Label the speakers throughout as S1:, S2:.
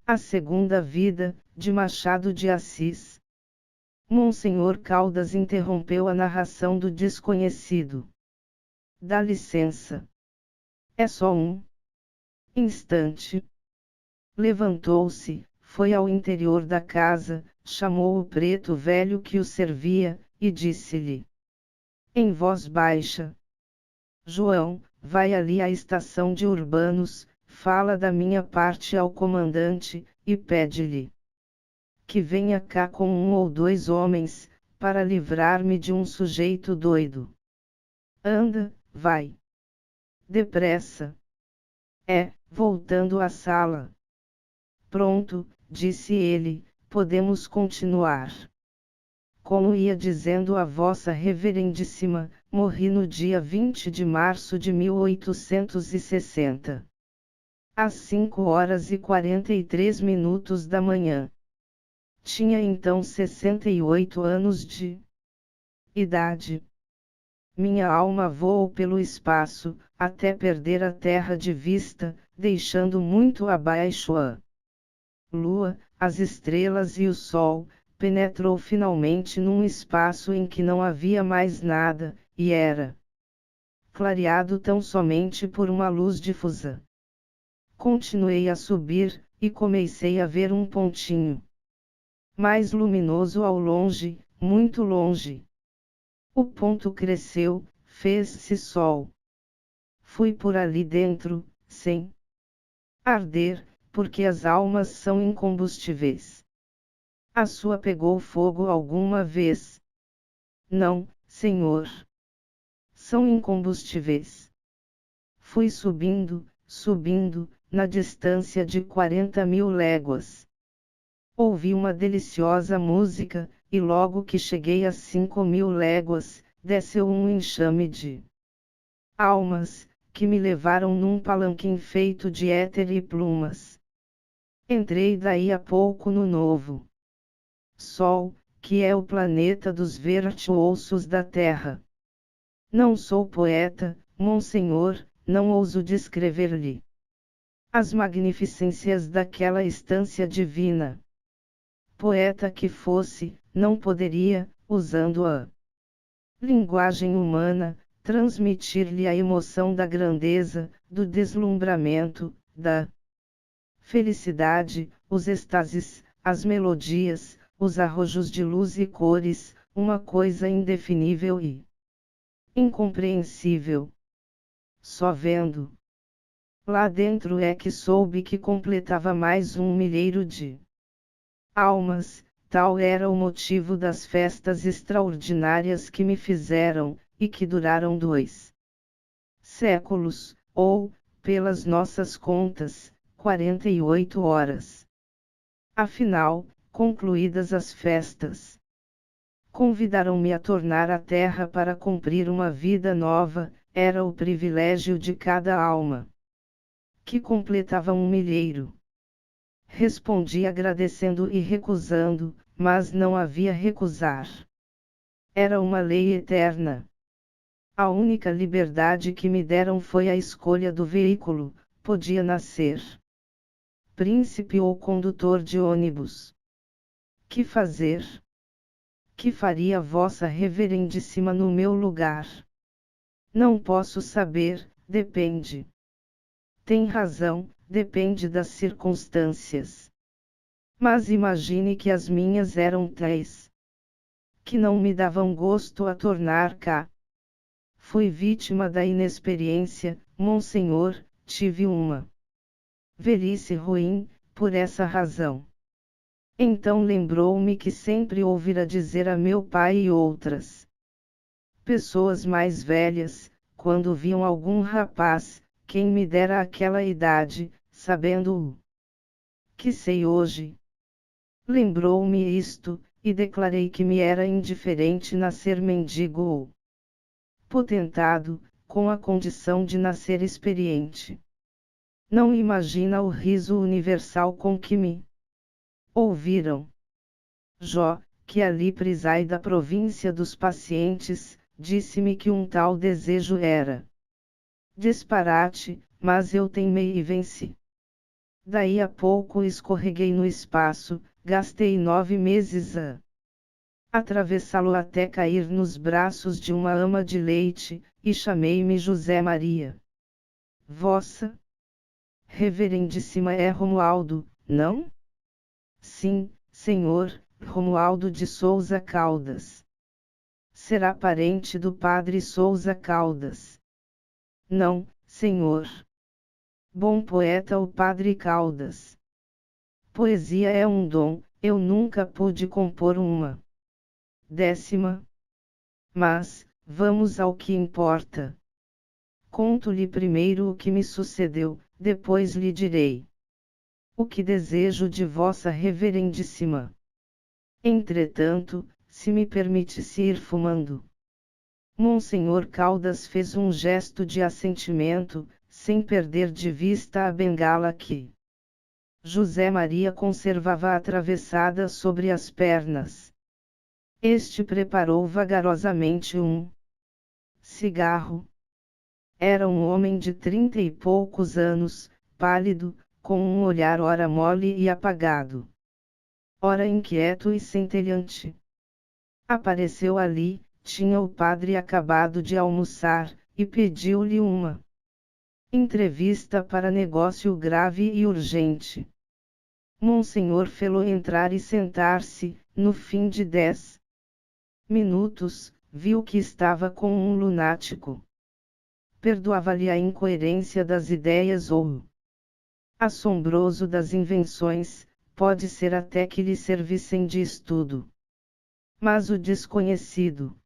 S1: A Segunda Vida, de Machado de Assis. Monsenhor Caldas interrompeu a narração do desconhecido. Dá licença. É só um instante. Levantou-se, foi ao interior da casa, chamou o preto velho que o servia, e disse-lhe, em voz baixa: João, vai ali à estação de Urbanos, fala da minha parte ao comandante, e pede-lhe que venha cá com 1 ou 2 homens, para livrar-me de um sujeito doido. Anda, vai. Depressa. Voltando à sala. Pronto, disse ele, podemos continuar. Como ia dizendo a Vossa Reverendíssima, morri no dia 20 de março de 1860. Às 5h43 da manhã. Tinha então 68 anos de idade. Minha alma voou pelo espaço, até perder a terra de vista, deixando muito abaixo a lua, as estrelas e o sol. Penetrou finalmente num espaço em que não havia mais nada, e era clareado tão somente por uma luz difusa. Continuei a subir, e comecei a ver um pontinho mais luminoso ao longe, muito longe. O ponto cresceu, fez-se sol. Fui por ali dentro, sem arder, porque as almas são incombustíveis. A sua pegou fogo alguma vez? Não, senhor. São incombustíveis. Fui subindo, subindo, na distância de 40.000 léguas. Ouvi uma deliciosa música, e logo que cheguei a 5.000 léguas, desceu um enxame de almas, que me levaram num palanquim feito de éter e plumas. Entrei daí a pouco no novo Sol, que é o planeta dos virtuosos da Terra. Não sou poeta, monsenhor, não ouso descrever-lhe as magnificências daquela estância divina. Poeta que fosse, não poderia, usando a linguagem humana, transmitir-lhe a emoção da grandeza, do deslumbramento, da felicidade, os êxtases, as melodias, os arrojos de luz e cores, uma coisa indefinível e incompreensível. Só vendo lá dentro é que soube que completava mais 1 milheiro de almas. Tal era o motivo das festas extraordinárias que me fizeram, e que duraram 2 séculos, ou, pelas nossas contas, 48 horas. Afinal, concluídas as festas, convidaram-me a tornar a terra para cumprir uma vida nova. Era o privilégio de cada alma, que completava 1 milheiro. Respondi agradecendo e recusando, mas não havia recusar. Era uma lei eterna. A única liberdade que me deram foi a escolha do veículo, podia nascer príncipe ou condutor de ônibus. Que fazer? Que faria Vossa Reverendíssima no meu lugar? Não posso saber, depende. Tem razão, depende das circunstâncias. Mas imagine que as minhas eram tais que não me davam gosto a tornar cá. Fui vítima da inexperiência, monsenhor, tive uma velhice ruim, por essa razão. Então lembrou-me que sempre ouvira dizer a meu pai e outras pessoas mais velhas, quando viam algum rapaz, quem me dera aquela idade, sabendo o que sei hoje. Lembrou-me isto, e declarei que me era indiferente nascer mendigo ou potentado, com a condição de nascer experiente. Não imagina o riso universal com que me ouviram. Jó, que ali preside da província dos pacientes, disse-me que um tal desejo era disparate, mas eu teimei e venci. Daí a pouco escorreguei no espaço, gastei 9 meses a atravessá-lo até cair nos braços de uma ama de leite, e chamei-me José Maria. Vossa Reverendíssima é Romualdo, não? Sim, senhor, Romualdo de Souza Caldas. Será parente do padre Souza Caldas? Não, senhor. Bom poeta o padre Caldas. Poesia é um dom, eu nunca pude compor uma décima. Mas, vamos ao que importa. Conto-lhe primeiro o que me sucedeu, depois lhe direi o que desejo de vossa reverendíssima. Entretanto, se me permitisse ir fumando. Monsenhor Caldas fez um gesto de assentimento, sem perder de vista a bengala que José Maria conservava atravessada sobre as pernas. Este preparou vagarosamente um cigarro. Era um homem de 30 e poucos anos, pálido, com um olhar ora mole e apagado, ora inquieto e centelhante. Apareceu ali, tinha o padre acabado de almoçar, e pediu-lhe uma entrevista para negócio grave e urgente. Monsenhor fê-lo entrar e sentar-se, no fim de 10 minutos, viu que estava com um lunático. Perdoava-lhe a incoerência das ideias ou assombroso das invenções, pode ser até que lhe servissem de estudo. Mas o desconhecido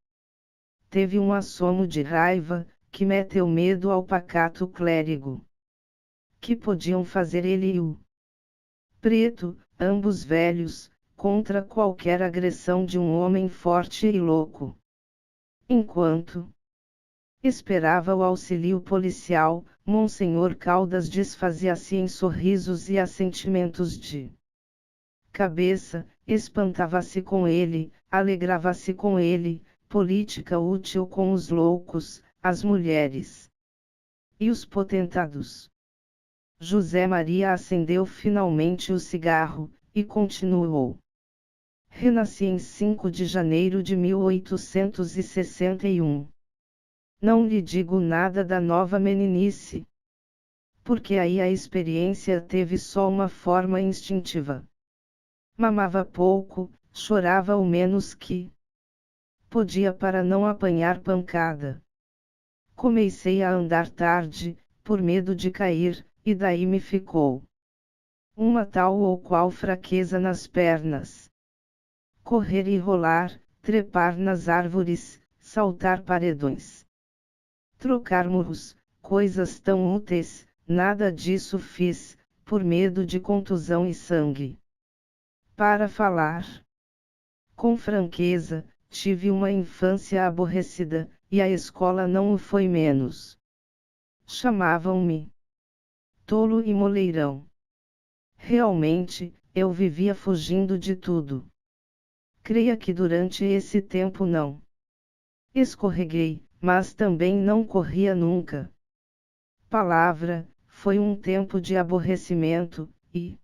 S1: teve um assomo de raiva, que meteu medo ao pacato clérigo. Que podiam fazer ele e o preto, ambos velhos, contra qualquer agressão de um homem forte e louco? Enquanto esperava o auxílio policial, Monsenhor Caldas desfazia-se em sorrisos e assentimentos de cabeça, espantava-se com ele, alegrava-se com ele, política útil com os loucos, as mulheres e os potentados. José Maria acendeu finalmente o cigarro, e continuou. Renasci em 5 de janeiro de 1861. Não lhe digo nada da nova meninice, porque aí a experiência teve só uma forma instintiva. Mamava pouco, chorava o menos que podia para não apanhar pancada. Comecei a andar tarde, por medo de cair, e daí me ficou uma tal ou qual fraqueza nas pernas. Correr e rolar, trepar nas árvores, saltar paredões, trocar murros, coisas tão úteis, nada disso fiz, por medo de contusão e sangue. Para falar com franqueza, tive uma infância aborrecida, e a escola não o foi menos. Chamavam-me tolo e moleirão. Realmente, eu vivia fugindo de tudo. Creia que durante esse tempo não escorreguei, mas também não corria nunca. Palavra, foi um tempo de aborrecimento, e,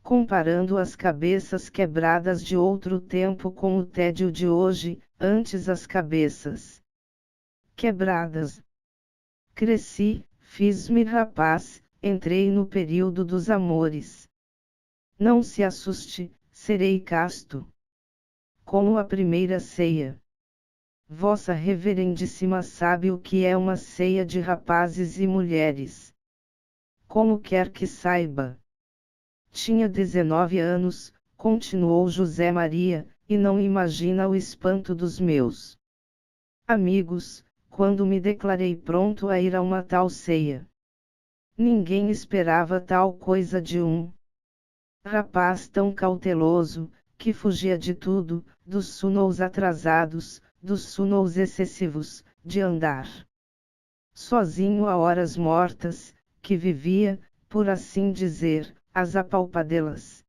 S1: comparando as cabeças quebradas de outro tempo com o tédio de hoje, antes as cabeças quebradas. Cresci, fiz-me rapaz, entrei no período dos amores. Não se assuste, serei casto como a primeira ceia. Vossa Reverendíssima sabe o que é uma ceia de rapazes e mulheres. Como quer que saiba. Tinha 19 anos, continuou José Maria, e não imagina o espanto dos meus amigos, quando me declarei pronto a ir a uma tal ceia. Ninguém esperava tal coisa de um rapaz tão cauteloso, que fugia de tudo, dos sunous atrasados, dos sunous excessivos, de andar sozinho a horas mortas, que vivia, por assim dizer, às apalpadelas.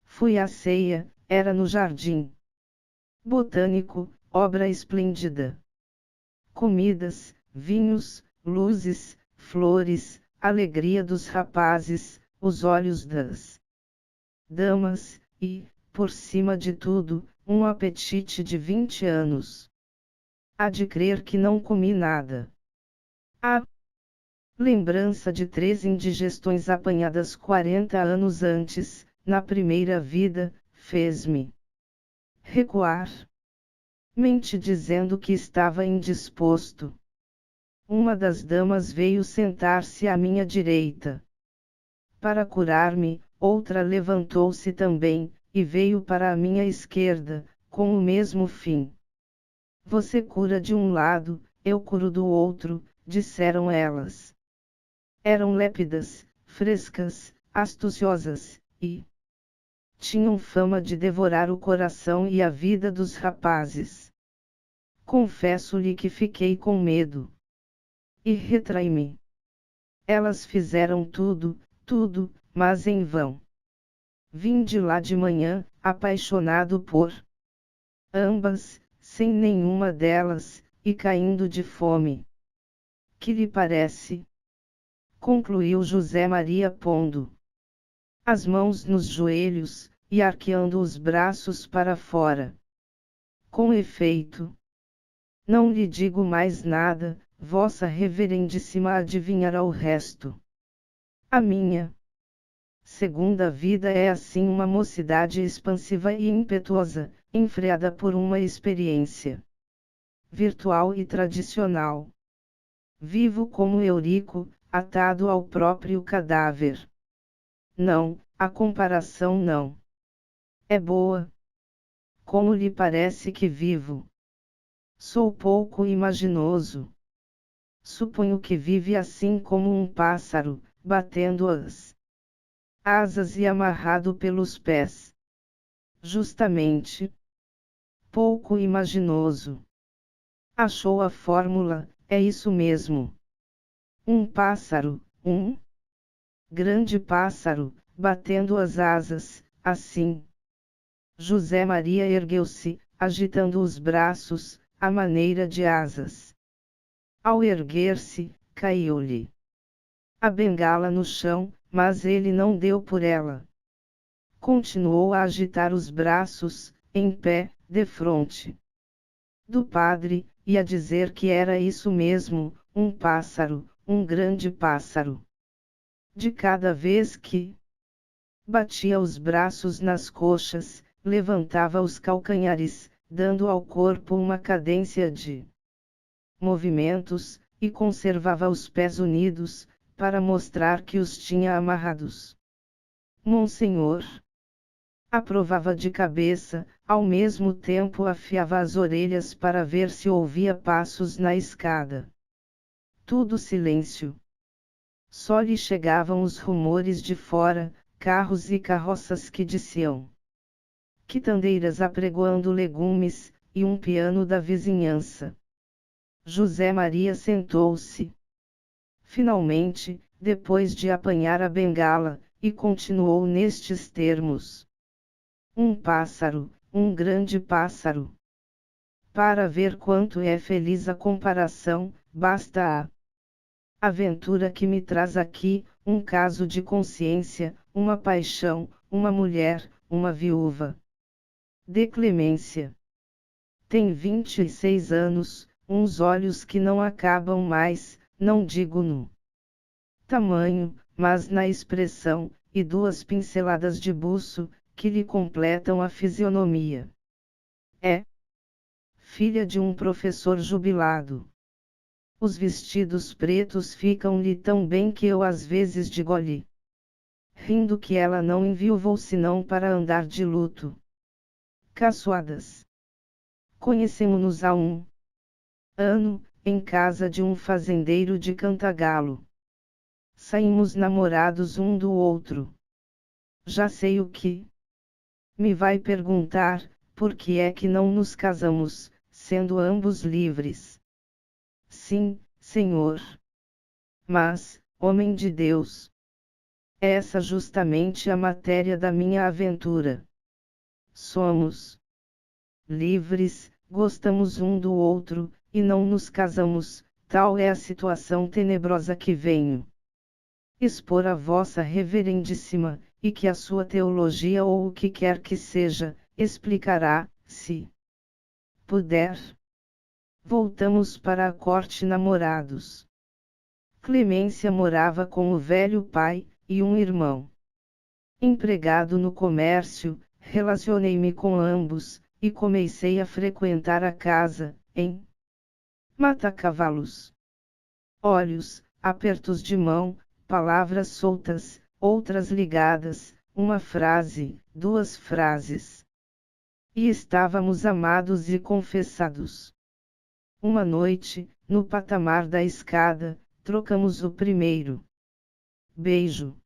S1: Fui à ceia, era no Jardim Botânico, obra esplêndida. Comidas, vinhos, luzes, flores, alegria dos rapazes, os olhos das damas, e, por cima de tudo, um apetite de 20 anos. Há de crer que não comi nada. A lembrança de 3 indigestões apanhadas 40 anos antes, na primeira vida, fez-me recuar. Mente dizendo que estava indisposto. Uma das damas veio sentar-se à minha direita. Para curar-me, outra levantou-se também, e veio para a minha esquerda, com o mesmo fim. Você cura de um lado, eu curo do outro, disseram elas. Eram lépidas, frescas, astuciosas, e tinham fama de devorar o coração e a vida dos rapazes. Confesso-lhe que fiquei com medo. E retraí-me. Elas fizeram tudo, mas em vão. Vim de lá de manhã, apaixonado por ambas, sem nenhuma delas, e caindo de fome. Que lhe parece? Concluiu José Maria pondo as mãos nos joelhos, e arqueando os braços para fora. Com efeito, não lhe digo mais nada, Vossa Reverendíssima adivinhará o resto. A minha segunda vida é assim uma mocidade expansiva e impetuosa, enfreada por uma experiência virtual e tradicional. Vivo como Eurico, atado ao próprio cadáver. Não, a comparação não é boa. Como lhe parece que vivo? Sou pouco imaginoso. Suponho que vive assim como um pássaro, batendo as asas e amarrado pelos pés. Justamente. Pouco imaginoso. Achou a fórmula, é isso mesmo. Um pássaro, um grande pássaro, batendo as asas, assim. José Maria ergueu-se, agitando os braços, à maneira de asas. Ao erguer-se, caiu-lhe a bengala no chão, mas ele não deu por ela. Continuou a agitar os braços, em pé, defronte do padre, e a dizer que era isso mesmo, um pássaro, um grande pássaro. De cada vez que batia os braços nas coxas, levantava os calcanhares, dando ao corpo uma cadência de movimentos, e conservava os pés unidos, para mostrar que os tinha amarrados. Monsenhor aprovava de cabeça, ao mesmo tempo afiava as orelhas para ver se ouvia passos na escada. Tudo silêncio. Só lhe chegavam os rumores de fora, carros e carroças que diziam. Quitandeiras apregoando legumes, e um piano da vizinhança. José Maria sentou-se. Finalmente, depois de apanhar a bengala, e continuou nestes termos. Um pássaro, um grande pássaro. Para ver quanto é feliz a comparação, basta a aventura que me traz aqui, um caso de consciência, uma paixão, uma mulher, uma viúva. De Clemência. Tem 26 anos, uns olhos que não acabam mais, não digo no tamanho, mas na expressão, e 2 pinceladas de buço, que lhe completam a fisionomia. É filha de um professor jubilado. Os vestidos pretos ficam-lhe tão bem que eu às vezes digo-lhe, rindo, que ela não enviuvou senão para andar de luto. Caçoadas. Conhecemo-nos há um ano, em casa de um fazendeiro de Cantagalo. Saímos namorados um do outro. Já sei o que me vai perguntar, por que é que não nos casamos, sendo ambos livres? Sim, senhor. Mas, homem de Deus, é essa justamente a matéria da minha aventura. Somos livres, gostamos um do outro, e não nos casamos, tal é a situação tenebrosa que venho expor a vossa reverendíssima, e que a sua teologia ou o que quer que seja, explicará, se puder. Voltamos para a corte namorados. Clemência morava com o velho pai, e um irmão. Empregado no comércio, relacionei-me com ambos, e comecei a frequentar a casa, em mata-cavalos. Olhos, apertos de mão, palavras soltas, outras ligadas, uma frase, duas frases. E estávamos amados e confessados. Uma noite, no patamar da escada, trocamos o primeiro beijo.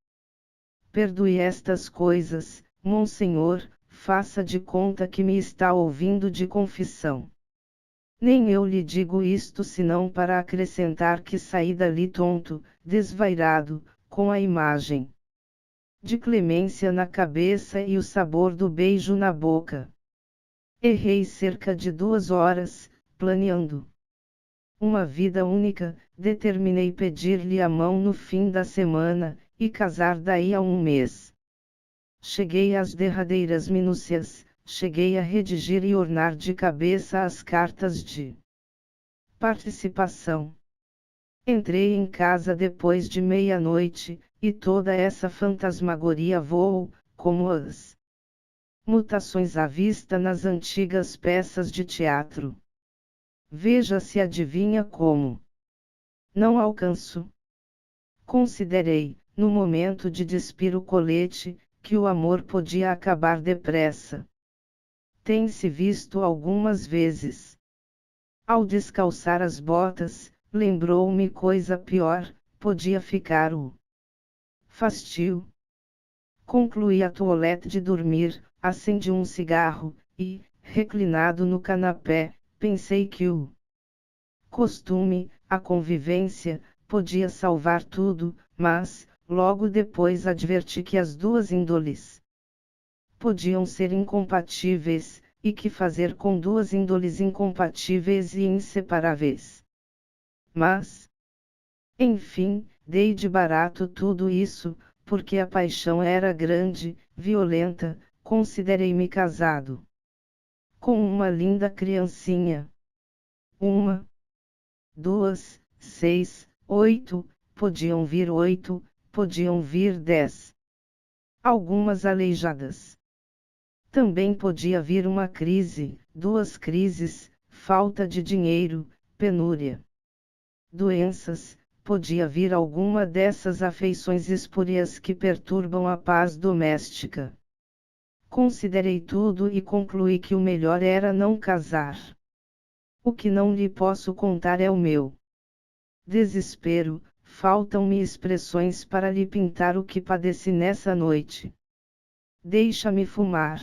S1: Perdoe estas coisas, Monsenhor, faça de conta que me está ouvindo de confissão. Nem eu lhe digo isto senão para acrescentar que saí dali tonto, desvairado, com a imagem de Clemência na cabeça e o sabor do beijo na boca. Errei cerca de 2 horas, planeando uma vida única, determinei pedir-lhe a mão no fim da semana, e casar daí a 1 mês. Cheguei às derradeiras minúcias, cheguei a redigir e ornar de cabeça as cartas de participação. Entrei em casa depois de meia-noite, e toda essa fantasmagoria voou, como as mutações à vista nas antigas peças de teatro. Veja se adivinha como. Não alcanço. Considerei, no momento de despir o colete, que o amor podia acabar depressa. Tem-se visto algumas vezes. Ao descalçar as botas, lembrou-me coisa pior, podia ficar o fastio. Concluí a toilette de dormir, acendi um cigarro, e, reclinado no canapé, pensei que o costume, a convivência, podia salvar tudo, mas, logo depois adverti que as duas índoles podiam ser incompatíveis, e que fazer com duas índoles incompatíveis e inseparáveis. Mas, enfim, dei de barato tudo isso, porque a paixão era grande, violenta, considerei-me casado com uma linda criancinha. 1, 2, 6, 8, podiam vir 8, podiam vir 10. Algumas aleijadas. Também podia vir uma crise, 2 crises, falta de dinheiro, penúria. Doenças, podia vir alguma dessas afeições espúrias que perturbam a paz doméstica. Considerei tudo e concluí que o melhor era não casar. O que não lhe posso contar é o meu desespero, faltam-me expressões para lhe pintar o que padeci nessa noite. Deixa-me fumar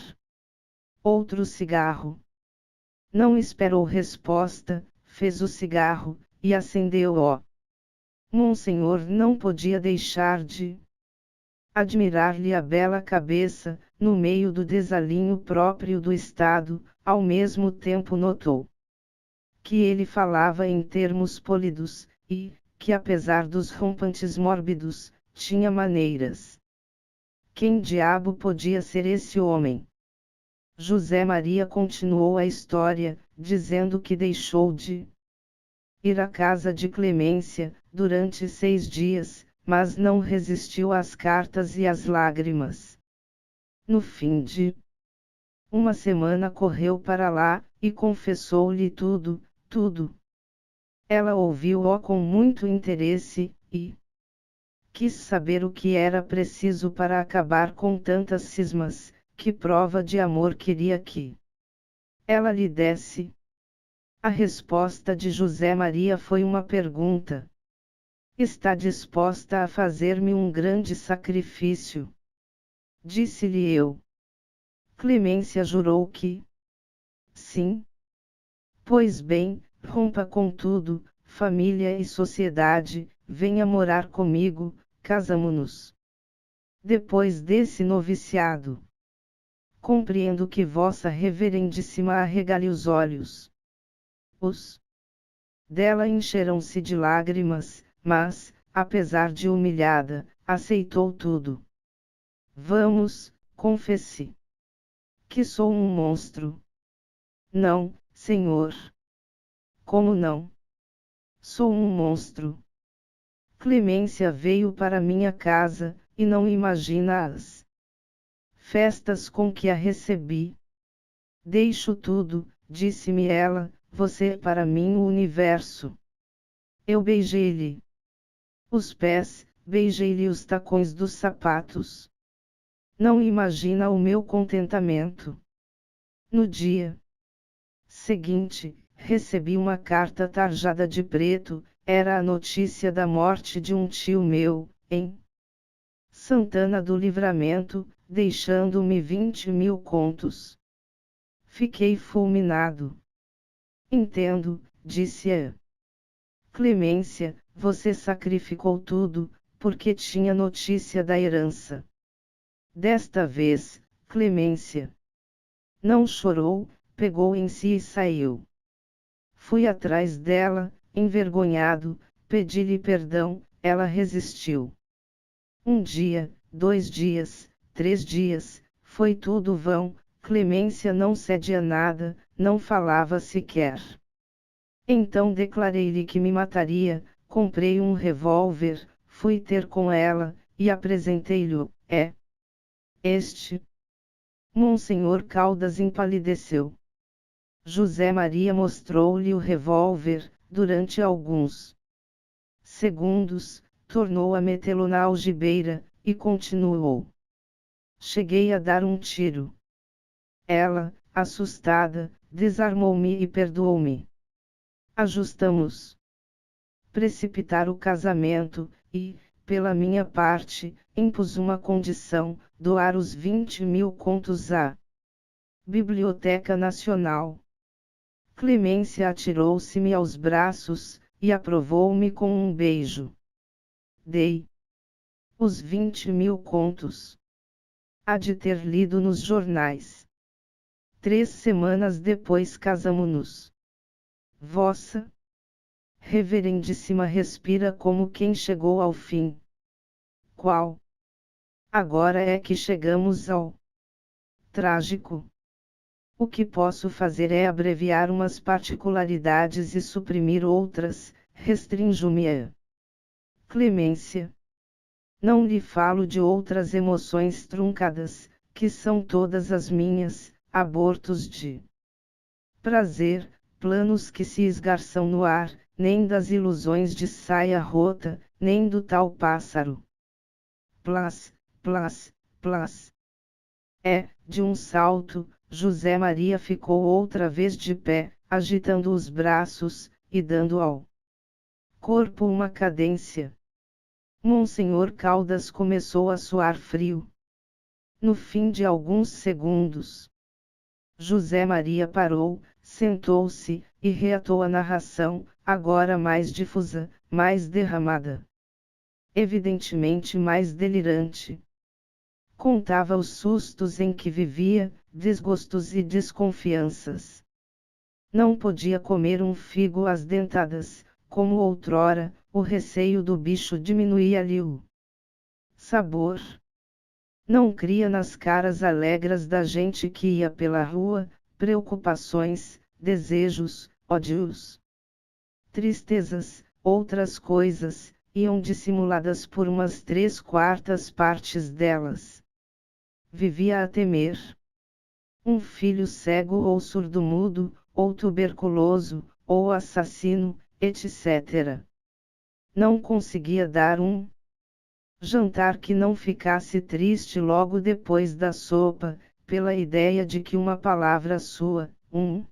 S1: outro cigarro. Não esperou resposta, fez o cigarro, e acendeu-o. Monsenhor não podia deixar de admirar-lhe a bela cabeça, no meio do desalinho próprio do estado, ao mesmo tempo notou que ele falava em termos polidos, e, que apesar dos rompantes mórbidos, tinha maneiras. Quem diabo podia ser esse homem? José Maria continuou a história, dizendo que deixou de ir à casa de Clemência, durante 6 dias, mas não resistiu às cartas e às lágrimas. No fim de uma semana correu para lá, e confessou-lhe tudo, tudo. Ela ouviu-o com muito interesse, e quis saber o que era preciso para acabar com tantas cismas, que prova de amor queria que ela lhe desse. A resposta de José Maria foi uma pergunta. Está disposta a fazer-me um grande sacrifício? Disse-lhe eu. Clemência jurou que sim. Pois bem, rompa com tudo, família e sociedade, venha morar comigo, casamo-nos. Depois desse noviciado, compreendo que vossa reverendíssima arregale os olhos. Os dela encheram-se de lágrimas, mas, apesar de humilhada, aceitou tudo. Vamos, confesse. Que sou um monstro. Não, senhor. Como não? Sou um monstro. Clemência veio para minha casa, e não imagina as festas com que a recebi. Deixo tudo, disse-me ela, você é para mim o universo. Eu beijei-lhe os pés, beijei-lhe os tacões dos sapatos. Não imagina o meu contentamento. No dia seguinte, recebi uma carta tarjada de preto, era a notícia da morte de um tio meu, em Santana do Livramento, deixando-me 20.000 contos. Fiquei fulminado. Entendo, disse-a. Clemência, você sacrificou tudo, porque tinha notícia da herança. Desta vez, Clemência não chorou, pegou em si e saiu. Fui atrás dela, envergonhado, pedi-lhe perdão, ela resistiu. 1 dia, 2 dias, 3 dias, foi tudo vão, Clemência não cedia nada, não falava sequer. Então declarei-lhe que me mataria, comprei um revólver, fui ter com ela, e apresentei-lhe, este. Monsenhor Caldas empalideceu. José Maria mostrou-lhe o revólver, durante alguns segundos, tornou a metê-lo na algibeira, e continuou. Cheguei a dar um tiro. Ela, assustada, desarmou-me e perdoou-me. Ajustamos precipitar o casamento, e, pela minha parte, impus uma condição, doar os 20.000 contos à Biblioteca Nacional. Clemência atirou-se-me aos braços, e aprovou-me com um beijo. Dei os 20.000 contos. Há de ter lido nos jornais. 3 semanas depois casamo-nos. Vossa Reverendíssima respira como quem chegou ao fim. Qual? Agora é que chegamos ao trágico. O que posso fazer é abreviar umas particularidades e suprimir outras, restrinjo-me a Clemência. Não lhe falo de outras emoções truncadas, que são todas as minhas, abortos de prazer, planos que se esgarçam no ar, nem das ilusões de saia rota, nem do tal pássaro. Plás, plás, plás. De um salto, José Maria ficou outra vez de pé, agitando os braços, e dando ao corpo uma cadência. Monsenhor Caldas começou a suar frio. No fim de alguns segundos, José Maria parou, sentou-se, e reatou a narração, agora mais difusa, mais derramada. Evidentemente mais delirante. Contava os sustos em que vivia, desgostos e desconfianças. Não podia comer um figo às dentadas, como outrora, o receio do bicho diminuía-lhe o sabor. Não cria nas caras alegres da gente que ia pela rua, preocupações, desejos, ódios, tristezas, outras coisas, iam dissimuladas por umas 3/4 partes delas. Vivia a temer. Um filho cego ou surdo-mudo, ou tuberculoso, ou assassino, etc. Não conseguia dar um jantar que não ficasse triste logo depois da sopa, pela ideia de que uma palavra sua, um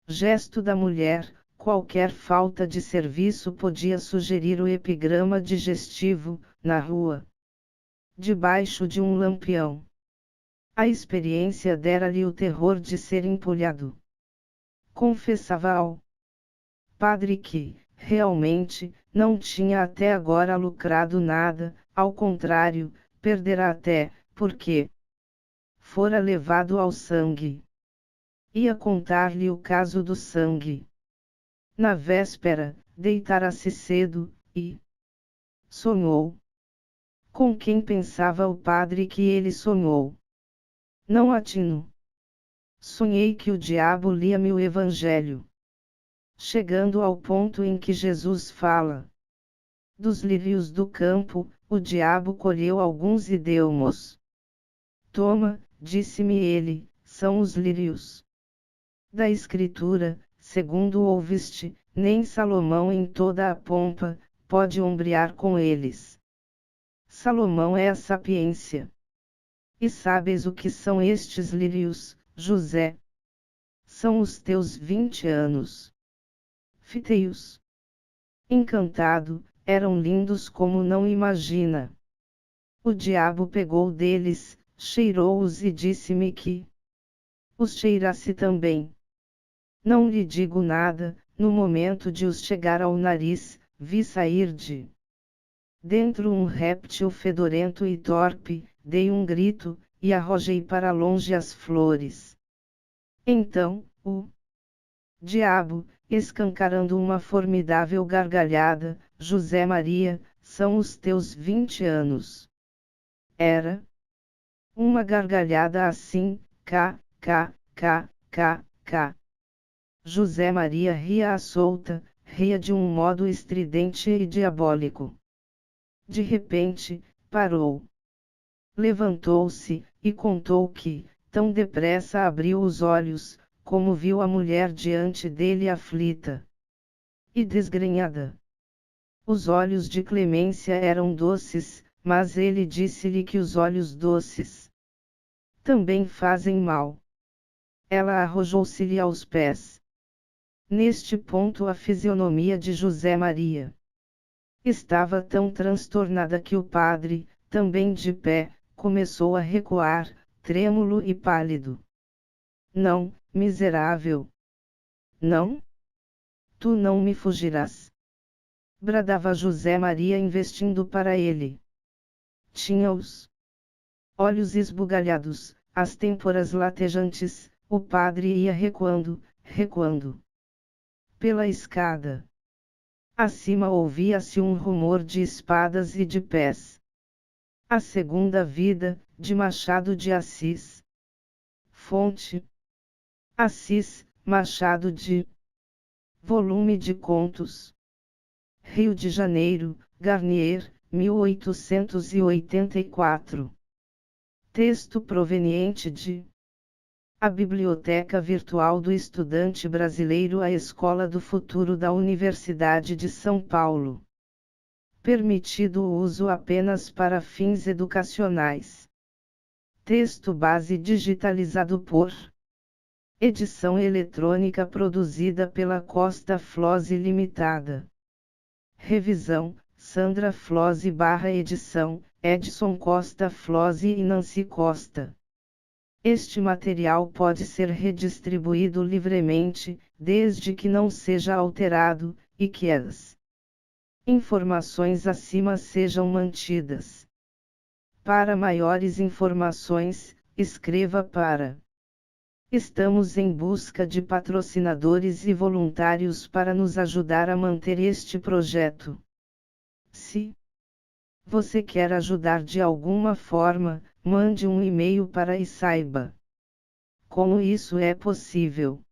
S1: gesto da mulher, qualquer falta de serviço podia sugerir o epigrama digestivo, na rua, debaixo de um lampião. A experiência dera-lhe o terror de ser empulhado. Confessava ao padre que, realmente, não tinha até agora lucrado nada, ao contrário, perdera até, porque fora levado ao sangue. Ia contar-lhe o caso do sangue. Na véspera, deitara-se cedo, e sonhou Com quem pensava o padre que ele sonhou? Não atino. Sonhei que o diabo lia-me o Evangelho. Chegando ao ponto em que Jesus fala dos lírios do campo, o diabo colheu alguns e deu-mos. Toma, disse-me ele, são os lírios da Escritura, segundo ouviste, nem Salomão em toda a pompa pode ombrear com eles. Salomão é a sapiência. E sabes o que são estes lírios, José? São os teus 20 anos. Fitei-os. Encantado, eram lindos como não imagina. O diabo pegou deles, cheirou-os e disse-me que os cheirasse também. Não lhe digo nada, no momento de os chegar ao nariz, vi sair de dentro um réptil fedorento e torpe, dei um grito, e arrojei para longe as flores. Então, o diabo, escancarando uma formidável gargalhada, José Maria, são os teus 20 anos. Era uma gargalhada assim, cá, cá, cá, cá, cá. José Maria ria à solta, ria de um modo estridente e diabólico. De repente, parou. Levantou-se, e contou que, tão depressa abriu os olhos, como viu a mulher diante dele aflita e desgrenhada. Os olhos de Clemência eram doces, mas ele disse-lhe que os olhos doces também fazem mal. Ela arrojou-se-lhe aos pés. Neste ponto a fisionomia de José Maria estava tão transtornada que o padre, também de pé, começou a recuar, trêmulo e pálido. Não, miserável! Não? Tu não me fugirás! Bradava José Maria investindo para ele. Tinha os olhos esbugalhados, as têmporas latejantes, o padre ia recuando, recuando pela escada. Acima ouvia-se um rumor de espadas e de pés. A segunda vida, de Machado de Assis. Fonte: Assis, Machado de. Volume de Contos. Rio de Janeiro, Garnier, 1884. Texto proveniente de A Biblioteca Virtual do Estudante Brasileiro, a Escola do Futuro da Universidade de São Paulo. Permitido o uso apenas para fins educacionais. Texto base digitalizado por edição eletrônica produzida pela Costa Flose Limitada. Revisão: Sandra Flose / edição, Edson Costa Flose e Nancy Costa. Este material pode ser redistribuído livremente, desde que não seja alterado, e que as informações acima sejam mantidas. Para maiores informações, escreva para. Estamos em busca de patrocinadores e voluntários para nos ajudar a manter este projeto. Se você quer ajudar de alguma forma, mande um e-mail para e saiba como isso é possível.